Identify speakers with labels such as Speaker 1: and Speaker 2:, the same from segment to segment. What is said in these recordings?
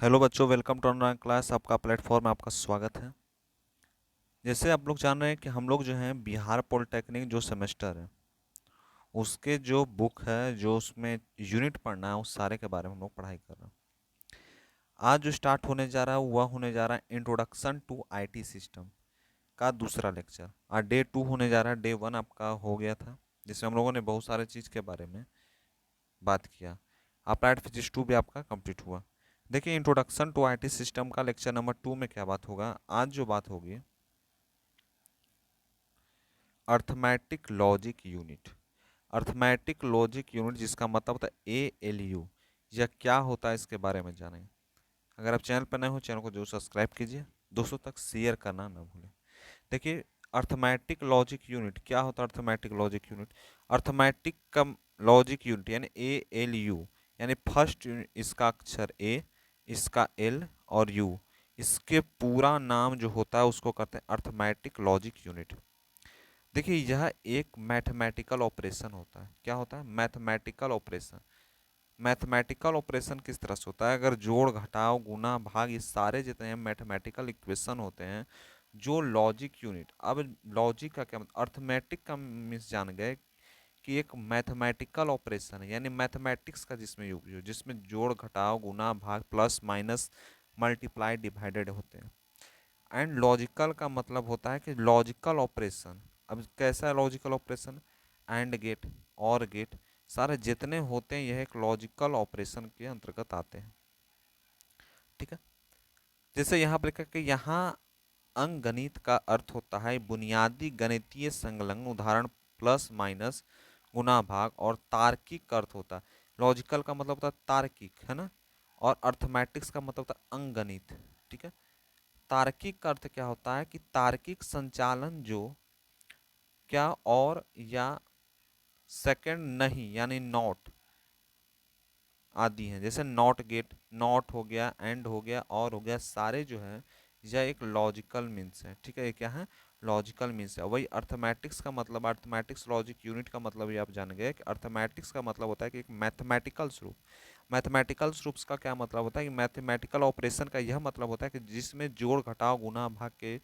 Speaker 1: Hello बच्चों, welcome to online class. आपका platform में आपका स्वागत है। जैसे आप लोग जान रहे हैं कि हम लोग जो हैं बिहार पॉलिटेक्निक जो सेमेस्टर है उसके जो बुक है, जो उसमें यूनिट पढ़ना है, उस सारे के बारे में हम लोग पढ़ाई कर रहे हैं। आज जो स्टार्ट होने जा रहा है वह होने जा रहा है इंट्रोडक्शन टू आईटी सिस्टम का दूसरा लेक्चर। आज डे 2 होने जा रहा है। डे 1 आपका हो गया था जिसमें हम लोगों ने बहुत सारे चीज़ के बारे में बात किया। अप्लाइड फिजिक्स 2 भी आपका कंप्लीट हुआ। देखिए, इंट्रोडक्शन टू आईटी सिस्टम का लेक्चर नंबर 2 में क्या बात होगा। आज जो बात होगी arithmetic logic unit. Arithmetic logic unit जिसका मतलब होता है ALU। यह क्या होता है इसके बारे में जानेंगे। अगर आप चैनल पर नए हो, चैनल को जरूर सब्सक्राइब कीजिए, दोस्तों तक शेयर करना ना भूलें। देखिए, अर्थमेटिक लॉजिक यूनिट क्या होता है। अर्थमेटिक लॉजिक यूनिट, अर्थमेटिक का लॉजिक यूनिट यानी ALU, यानी फर्स्ट इसका अक्षर A, इसका L और U, इसके पूरा नाम जो होता है उसको कहते हैं अर्थमेटिक लॉजिक यूनिट। देखिए, यह एक मैथमेटिकल ऑपरेशन होता है। क्या होता है? Mathematical operation. मैथमेटिकल ऑपरेशन किस तरह से होता है? अगर जोड़ घटाव गुना भाग ये सारे जितने हैं मैथमेटिकल इक्वेशन होते हैं, जो लॉजिक यूनिट। अब लॉजिक का क्या मतलब, अर्थमेटिक का मीन्स जान गए कि एक मैथमेटिकल ऑपरेशन है, यानी मैथमेटिक्स का जिसमें यूज हो, जिसमें जोड़ घटाव गुना भाग प्लस माइनस मल्टीप्लाई डिवाइडेड होते हैं। एंड लॉजिकल का मतलब होता है कि लॉजिकल ऑपरेशन। अब कैसा है लॉजिकल ऑपरेशन? एंड गेट, और गेट, सारे जितने होते हैं यह एक लॉजिकल ऑपरेशन के अंतर्गत आते हैं। ठीक है। जैसे यहाँ पर लिखा कि यहाँ अंकगणित का अर्थ होता है बुनियादी गणितीय संलग्न उदाहरण प्लस माइनस गुना भाग, और तार्किक का अर्थ होता है, लॉजिकल का मतलब होता है तार्किक, है ना। और अर्थमेटिक्स का मतलब होता है अंकगणित। ठीक है। तार्किक का अर्थ क्या होता है कि तार्किक संचालन जो क्या और या सेकंड नहीं यानी नॉट आदि हैं। जैसे नॉट गेट, नॉट हो गया, एंड हो गया, और हो गया, सारे जो है यह एक लॉजिकल मीन्स है। ठीक है, ये क्या है? लॉजिकल मीन्स है। वही अर्थमेटिक्स का मतलब, अर्थमेटिक्स लॉजिक यूनिट का मतलब ये आप जान गए कि अर्थमेटिक्स का मतलब होता है कि एक मैथमेटिकल स्वरूप। मैथमेटिकल स्वरूप का क्या मतलब होता है कि मैथमेटिकल ऑपरेशन का यह मतलब होता है कि जिसमें जोड़ घटाव गुना भाग के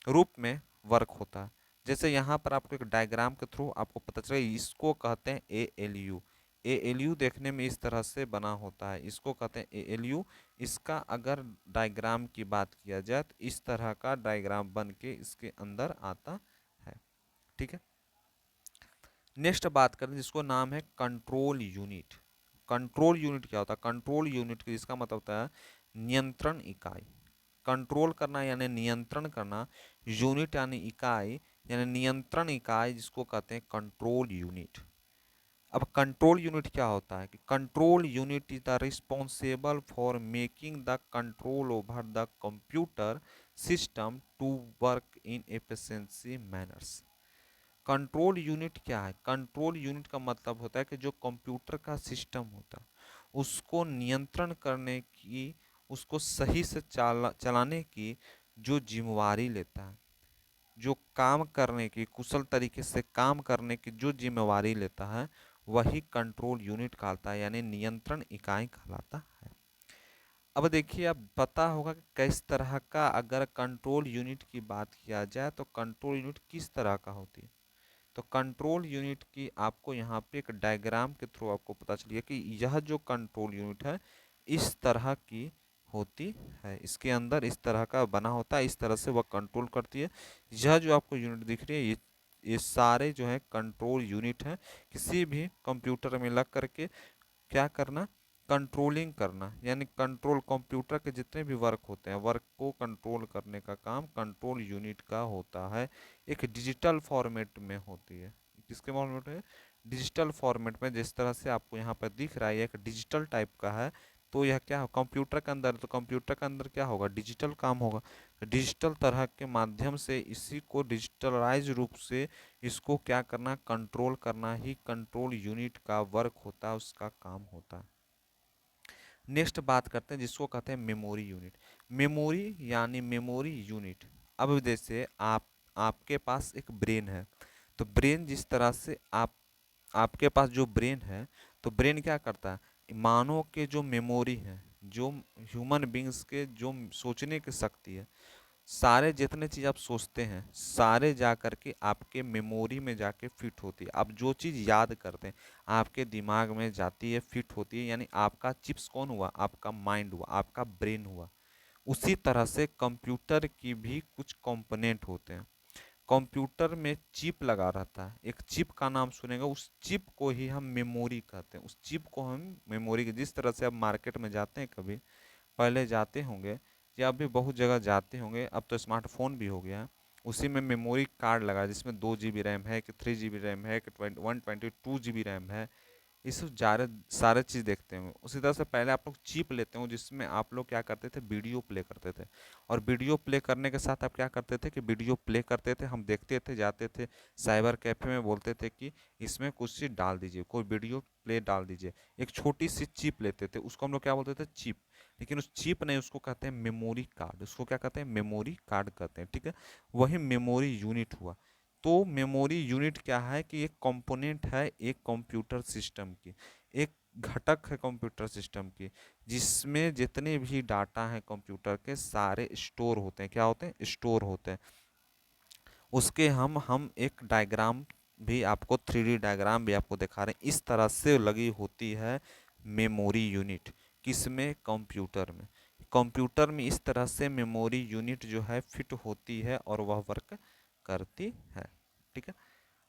Speaker 1: रूप में वर्क होता है। जैसे यहाँ पर आपको एक डायग्राम के थ्रू आपको पता चले, इसको कहते हैं ALU। ALU देखने में इस तरह से बना होता है, इसको कहते हैं ALU। इसका अगर डायग्राम की बात किया जाए तो इस तरह का डायग्राम बन के इसके अंदर आता है। ठीक है। नेक्स्ट बात करें जिसको नाम है कंट्रोल यूनिट। कंट्रोल यूनिट क्या होता है? कंट्रोल यूनिट इसका मतलब होता है नियंत्रण इकाई। कंट्रोल करना यानी नियंत्रण करना, यूनिट यानी इकाई, यानी नियंत्रण इकाई, जिसको कहते हैं कंट्रोल यूनिट। अब कंट्रोल यूनिट क्या होता है कि control unit is the responsible for making the control over the computer system to work in efficiency manners. Control unit क्या है? कंट्रोल यूनिट का मतलब होता है कि जो कंप्यूटर का सिस्टम होता है उसको नियंत्रण करने की, उसको सही से चलाने की जो जिम्मेवारी लेता है, जो काम करने की, कुशल तरीके से काम करने की जो जिम्मेवारी लेता है, वही कंट्रोल यूनिट कहलाता है, यानी नियंत्रण इकाई कहलाता है। अब देखिए, अब पता होगा कि किस तरह का, अगर कंट्रोल यूनिट की बात किया जाए तो कंट्रोल यूनिट किस तरह का होती है। तो कंट्रोल यूनिट की आपको यहाँ पे एक डायग्राम के थ्रू आपको पता चलिए कि यह जो कंट्रोल यूनिट है इस तरह की होती है, इसके अंदर इस तरह का बना होता है, इस तरह से वह कंट्रोल करती है। यह जो आपको यूनिट दिख रही है ये सारे जो है कंट्रोल यूनिट हैं। किसी भी कंप्यूटर में लग करके क्या करना? कंट्रोलिंग करना, यानी कंट्रोल, कंप्यूटर के जितने भी वर्क होते हैं, वर्क को कंट्रोल करने का काम कंट्रोल यूनिट का होता है। एक डिजिटल फॉर्मेट में होती है। किसके फॉर्मेट में? डिजिटल फॉर्मेट में। जिस तरह से आपको यहाँ पर दिख रहा है एक डिजिटल टाइप का है, तो यह क्या हो कंप्यूटर के अंदर, तो कंप्यूटर के अंदर क्या होगा? डिजिटल काम होगा। डिजिटल तरह के माध्यम से इसी को डिजिटलाइज रूप से इसको क्या करना? कंट्रोल करना ही कंट्रोल यूनिट का वर्क होता है, उसका काम होता है। नेक्स्ट बात करते हैं जिसको कहते हैं मेमोरी यूनिट। मेमोरी यानी मेमोरी यूनिट। अब जैसे आपके पास एक ब्रेन है, तो ब्रेन जिस तरह से आपके पास जो ब्रेन है, तो ब्रेन क्या करता है? मानव के जो मेमोरी है, जो ह्यूमन बींग्स के जो सोचने की शक्ति है, सारे जितने चीज़ आप सोचते हैं सारे जा कर के आपके मेमोरी में जाके फिट होती है। आप जो चीज़ याद करते हैं आपके दिमाग में जाती है, फिट होती है, यानी आपका चिप्स कौन हुआ? आपका माइंड हुआ, आपका ब्रेन हुआ। उसी तरह से कंप्यूटर की भी कुछ कंपोनेंट होते हैं। कंप्यूटर में चिप लगा रहता है, एक चिप का नाम सुनेंगे, उस चिप को ही हम मेमोरी कहते हैं। उस चिप को हम मेमोरी के, जिस तरह से आप मार्केट में जाते हैं, कभी पहले जाते होंगे या अभी बहुत जगह जाते होंगे, अब तो स्मार्टफोन भी हो गया है, उसी में मेमोरी कार्ड लगा है जिसमें 2 GB रैम है कि 3 GB रैम है कि 122 GB रैम है। ये सब सारे सारे चीज़ देखते हैं। उसी तरह से पहले आप लोग चिप लेते हो जिसमें आप लोग क्या करते थे, वीडियो प्ले करते थे। और वीडियो प्ले करने के साथ आप क्या करते थे कि वीडियो प्ले करते थे, हम देखते थे, जाते थे साइबर कैफे में, बोलते थे कि इसमें कुछ चीज़ डाल दीजिए, कोई वीडियो प्ले डाल दीजिए। एक छोटी सी चिप लेते थे, उसको हम लोग क्या बोलते थे, चिप। लेकिन उस चिप नहीं, उसको कहते हैं मेमोरी कार्ड। उसको क्या कहते हैं, मेमोरी कार्ड कहते हैं, ठीक है। वही मेमोरी यूनिट हुआ। तो मेमोरी यूनिट क्या है कि एक कंपोनेंट है एक कंप्यूटर सिस्टम की, एक घटक है कंप्यूटर सिस्टम की, जिसमें जितने भी डाटा हैं कंप्यूटर के सारे स्टोर होते हैं। क्या होते हैं, स्टोर होते हैं। उसके हम एक डायग्राम भी आपको, 3D डायग्राम भी आपको दिखा रहे हैं। इस तरह से लगी होती है मेमोरी यूनिट। किसमें, कंप्यूटर में। कंप्यूटर में इस तरह से मेमोरी यूनिट जो है फिट होती है और वह वर्क करती है, ठीक है।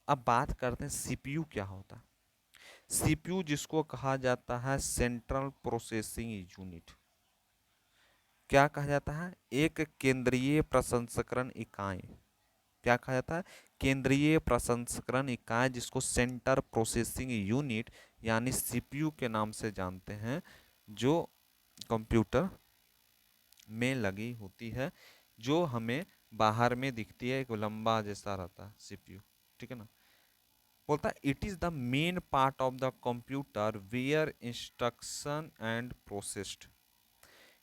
Speaker 1: अब बात करते हैं सीपीयू क्या होता है। सीपीयू जिसको कहा जाता है सेंट्रल प्रोसेसिंग यूनिट, क्या कहा जाता है, एक केंद्रीय प्रसंस्करण इकाई। क्या कहा जाता है, केंद्रीय प्रसंस्करण इकाई, जिसको सेंटर प्रोसेसिंग यूनिट यानी सीपीयू के नाम से जानते हैं, जो कंप्यूटर में लगी होती है, जो हमें बाहर में दिखती है, एक लंबा जैसा रहता है सीपीयू, ठीक है ना। बोलता है it is the main part of the computer where instruction and processed.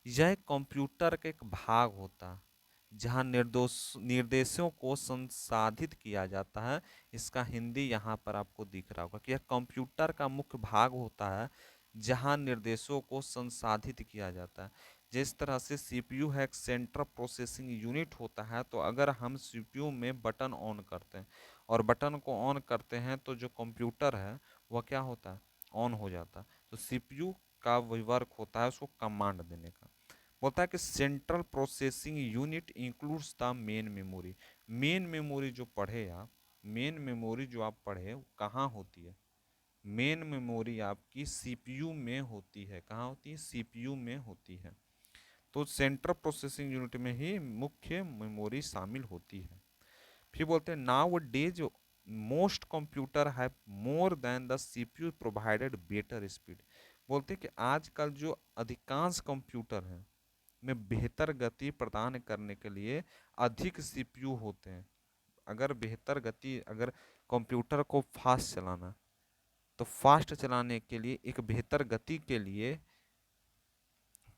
Speaker 1: यह कंप्यूटर का एक भाग होता है जहाँ निर्देशों को संसाधित किया जाता है। इसका हिंदी यहाँ पर आपको दिख रहा होगा कि यह कंप्यूटर का मुख्य भाग होता है जहाँ निर्देशों को संसाधित किया जाता है। जिस तरह से सीपीयू है एक सेंट्रल प्रोसेसिंग यूनिट होता है, तो अगर हम सीपीयू में बटन ऑन करते हैं और बटन को ऑन करते हैं तो जो कंप्यूटर है वह क्या होता है, ऑन हो जाता है। तो सीपीयू का वही वर्क होता है उसको कमांड देने का। बोलता है कि central processing unit includes the main memory. Main memory जो पढ़े आप, मेन मेमोरी जो आप पढ़े वो कहाँ होती है, मेन मेमोरी आपकी सीपीयू में होती है। कहाँ होती है, सीपीयू में होती है। तो सेंट्रल प्रोसेसिंग यूनिट में ही मुख्य मेमोरी शामिल होती है। फिर बोलते हैं now days most computer have more than the CPU provided better speed. बोलते हैं कि आजकल जो अधिकांश कंप्यूटर हैं में बेहतर गति प्रदान करने के लिए अधिक सीपीयू होते हैं। अगर बेहतर गति, अगर कंप्यूटर को फास्ट चलाना, तो फास्ट चलाने के लिए एक बेहतर गति के लिए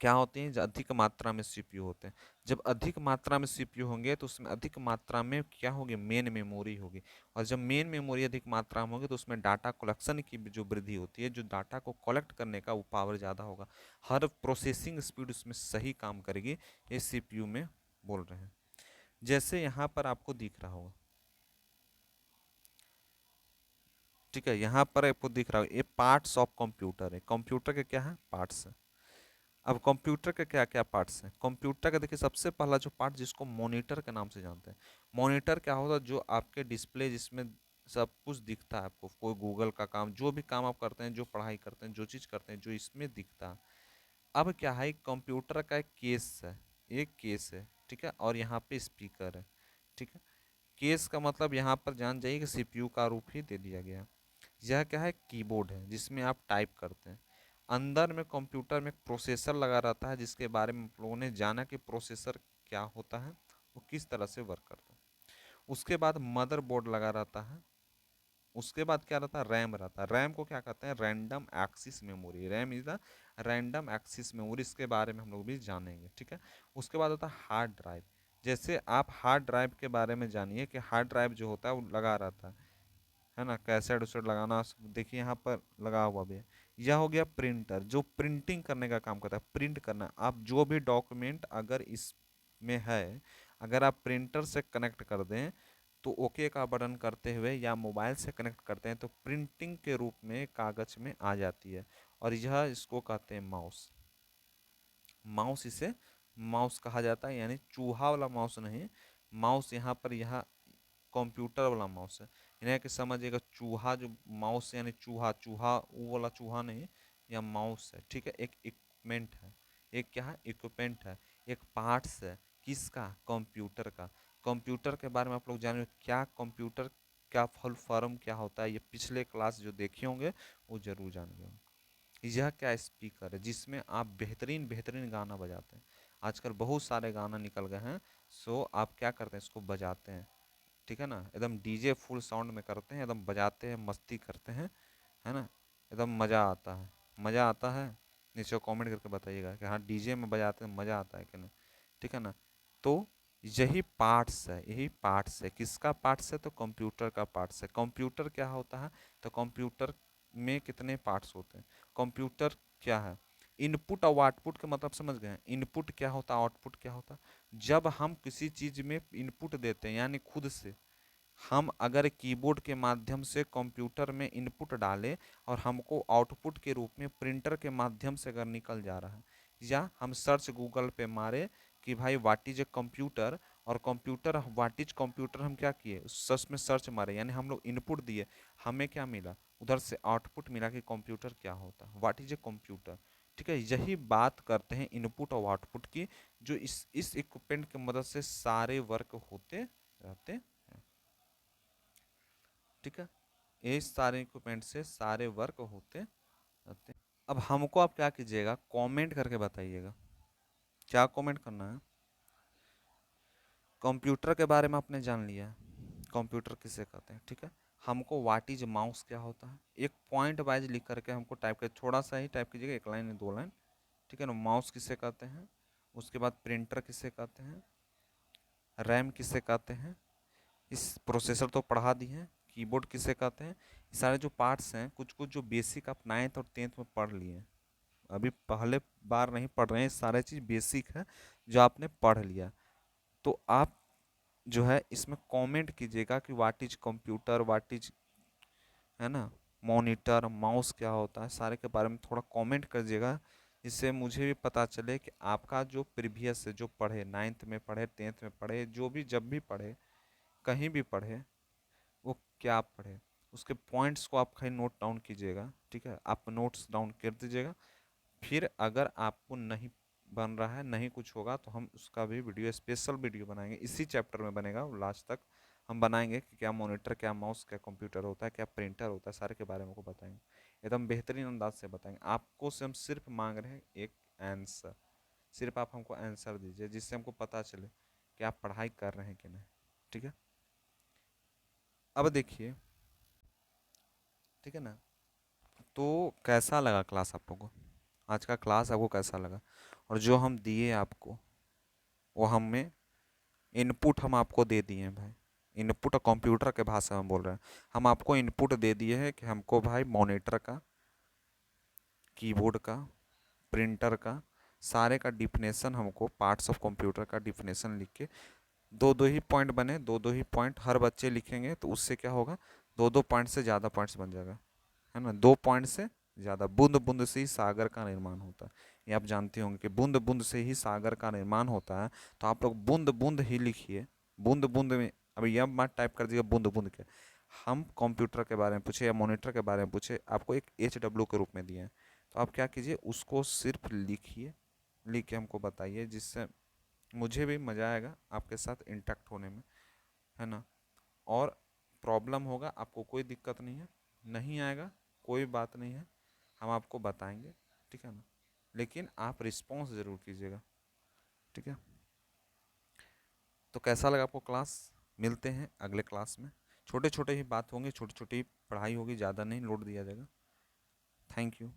Speaker 1: क्या होते हैं, जो अधिक मात्रा में सीपीयू होते हैं। जब अधिक मात्रा में सीपीयू होंगे तो उसमें अधिक मात्रा में क्या होगी, मेन मेमोरी होगी। और जब मेन मेमोरी अधिक मात्रा में होगी तो उसमें डाटा कलेक्शन की जो वृद्धि होती है, जो डाटा को कलेक्ट करने का वो पावर ज़्यादा होगा। हर प्रोसेसिंग स्पीड उसमें सही काम करेगी। ये सीपीयू में बोल रहे हैं। जैसे यहाँ पर आपको दिख रहा होगा, ठीक है, यहाँ पर आपको दिख रहा होगा ये पार्ट्स ऑफ कंप्यूटर है। कंप्यूटर के क्या है, पार्ट्स है। अब कंप्यूटर के क्या क्या पार्ट्स हैं, कंप्यूटर का देखिए सबसे पहला जो पार्ट जिसको मॉनिटर के नाम से जानते हैं। मॉनिटर क्या होता है, जो आपके डिस्प्ले जिसमें सब कुछ दिखता है आपको, कोई गूगल का काम, जो भी काम आप करते हैं, जो पढ़ाई करते हैं, जो चीज़ करते हैं, जो इसमें दिखता है। अब क्या है, कंप्यूटर का एक केस है, एक केस है, ठीक है, और यहाँ पे स्पीकर है, ठीक है। केस का मतलब यहाँ पर जान जाइए कि सीपीयू का रूप ही दे दिया गया। यह क्या है, कीबोर्ड है जिसमें आप टाइप करते हैं। अंदर में कंप्यूटर में एक प्रोसेसर लगा रहता है, जिसके बारे में आप लोगों ने जाना कि प्रोसेसर क्या होता है, वो किस तरह से वर्क करता है। उसके बाद मदरबोर्ड लगा रहता है। उसके बाद क्या रहता है, रैम रहता है। रैम को क्या कहते हैं, random axis memory. RAM is the random axis memory, इसके बारे में हम लोग भी जानेंगे, ठीक है। उसके बाद होता है हार्ड ड्राइव। जैसे आप हार्ड ड्राइव के बारे में जानिए कि हार्ड ड्राइव जो होता है वो लगा रहता है ना, कैसेट उसेट लगाना, देखिए यहाँ पर लगा हुआ भी है। यह हो गया प्रिंटर, जो प्रिंटिंग करने का काम करता है, प्रिंट करना। आप जो भी डॉक्यूमेंट अगर इसमें है, अगर आप प्रिंटर से कनेक्ट कर दें तो ओके का बटन करते हुए या मोबाइल से कनेक्ट करते हैं तो प्रिंटिंग के रूप में कागज में आ जाती है। और यह इसको कहते हैं माउस। माउस इसे माउस कहा जाता है, यानी चूहा वाला माउस नहीं, माउस यहाँ पर यह कंप्यूटर वाला माउस है। इन्हें कि समझिएगा, चूहा जो माउस यानी चूहा, चूहा वो वाला चूहा नहीं, यह माउस है, ठीक है। एक इक्विपमेंट है, एक क्या है, इक्विपमेंट है, एक पार्ट्स है, किसका, कंप्यूटर का। कंप्यूटर के बारे में आप लोग जान, क्या कंप्यूटर क्या फुल फॉर्म क्या होता है, ये पिछले क्लास जो देखे होंगे वो जरूर जान गए होंगे। यह क्या स्पीकर है जिसमें आप बेहतरीन बेहतरीन गाना बजाते हैं। आजकल बहुत सारे गाना निकल गए हैं, सो आप क्या करते हैं, इसको बजाते हैं, ठीक है ना, एकदम डीजे फुल साउंड में करते हैं, एकदम बजाते हैं, मस्ती करते हैं, है ना, एकदम मज़ा आता है। मज़ा आता है, नीचे कमेंट करके बताइएगा कि हाँ डीजे में बजाते हैं मज़ा आता है कि नहीं, ठीक है ना। तो यही पार्ट्स है, यही पार्ट्स है, किसका पार्ट्स है, तो कंप्यूटर का पार्ट्स है। कंप्यूटर क्या होता है, तो कंप्यूटर में कितने पार्ट्स होते हैं। कंप्यूटर क्या है, इनपुट और आउटपुट के मतलब समझ गए हैं। इनपुट क्या होता है, आउटपुट क्या होता है। जब हम किसी चीज़ में इनपुट देते हैं, यानी खुद से हम अगर कीबोर्ड के माध्यम से कंप्यूटर में इनपुट डालें और हमको आउटपुट के रूप में प्रिंटर के माध्यम से अगर निकल जा रहा है, या हम सर्च गूगल पे मारे कि भाई व्हाट इज ए कंप्यूटर, और कंप्यूटर व्हाट इज कंप्यूटर हम क्या किए, उस सर्च में सर्च मारे, यानी हम लोग इनपुट दिए, हमें क्या मिला, उधर से आउटपुट मिला कि कंप्यूटर क्या होता है, व्हाट इज ए कंप्यूटर, ठीक है। यही बात करते हैं इनपुट और आउटपुट की, जो इस इक्विपमेंट की मदद से सारे वर्क होते रहते हैं, ठीक है। इस सारे इक्विपमेंट से सारे वर्क होते रहते हैं। अब हमको आप क्या कीजिएगा, कमेंट करके बताइएगा, क्या कमेंट करना है। कंप्यूटर के बारे में आपने जान लिया है, कंप्यूटर किसे कहते हैं, ठीक है। हमको व्हाट इज माउस क्या होता है, एक पॉइंट वाइज लिख करके हमको टाइप कर, थोड़ा सा ही टाइप कीजिएगा, एक लाइन या दो लाइन, ठीक है ना। माउस किसे कहते हैं, उसके बाद प्रिंटर किसे कहते हैं, रैम किसे कहते हैं, इस प्रोसेसर तो पढ़ा दी है, कीबोर्ड किसे कहते हैं। ये सारे जो पार्ट्स हैं, कुछ कुछ जो बेसिक आप 9th और 10th में पढ़ लिए हैं, अभी पहले बार नहीं पढ़ रहे हैं, सारे चीज़ बेसिक है जो आपने पढ़ लिया। तो आप जो है इसमें कमेंट कीजिएगा कि what is computer, what is, है ना, मॉनिटर, माउस क्या होता है, सारे के बारे में थोड़ा कमेंट करिएगा, जिससे मुझे भी पता चले कि आपका जो प्रीवियस से जो पढ़े, 9th में पढ़े, 10th में पढ़े, जो भी जब भी पढ़े, कहीं भी पढ़े, वो क्या पढ़े, उसके पॉइंट्स को आप कहीं नोट डाउन कीजिएगा, ठीक है। आप नोट्स डाउन कर दीजिएगा। फिर अगर आपको नहीं बन रहा है, नहीं कुछ होगा, तो हम उसका भी वीडियो, स्पेशल वीडियो बनाएंगे, इसी चैप्टर में बनेगा, लास्ट तक हम बनाएंगे कि क्या मॉनिटर, क्या माउस, क्या कंप्यूटर होता है, क्या प्रिंटर होता है, सारे के बारे में को बताएंगे, एकदम बेहतरीन अंदाज से बताएंगे। आपको से हम सिर्फ मांग रहे हैं एक आंसर, सिर्फ आप हमको आंसर दीजिए, जिससे हमको पता चले कि आप पढ़ाई कर रहे हैं कि नहीं, ठीक है। अब देखिए, ठीक है ना, तो कैसा लगा क्लास आप लोगों को, आज का क्लास आपको कैसा लगा, और जो हम दिए आपको, वो हमें इनपुट हम आपको दे दिए हैं भाई। इनपुट कंप्यूटर के भाषा में बोल रहे हैं, हम आपको इनपुट दे दिए हैं कि हमको भाई मॉनिटर का, कीबोर्ड का, प्रिंटर का, सारे का डिफिनेशन, हमको पार्ट्स ऑफ कंप्यूटर का डिफिनेशन लिख के, दो दो ही पॉइंट बने, दो दो ही पॉइंट हर बच्चे लिखेंगे, तो उससे क्या होगा, दो दो पॉइंट से ज़्यादा पॉइंट्स बन जाएगा, है ना, दो पॉइंट से ज़्यादा। बूंद बूंद से ही सागर का निर्माण होता है, ये आप जानते होंगे कि बूंद बूंद से ही सागर का निर्माण होता है। तो आप लोग बूंद बूंद ही लिखिए, बूंद बूंद में, अभी यह मत टाइप कर दीजिए बूंद बूंद के। हम कंप्यूटर के बारे में पूछे या मॉनिटर के बारे में पूछे, आपको एक HW के रूप में दिए हैं, तो आप क्या कीजिए, उसको सिर्फ लिखिए, लिख के हमको बताइए, जिससे मुझे भी मज़ा आएगा आपके साथ इंटैक्ट होने में, है ना। और प्रॉब्लम होगा, आपको कोई दिक्कत नहीं है, नहीं आएगा कोई बात नहीं है, हम आपको बताएंगे, ठीक है ना। लेकिन आप रिस्पॉन्स ज़रूर कीजिएगा, ठीक है। तो कैसा लगा आपको क्लास, मिलते हैं अगले क्लास में, छोटे छोटे ही बात होंगे, छोटी छोटी पढ़ाई होगी, ज़्यादा नहीं लोड दिया जाएगा। Thank you.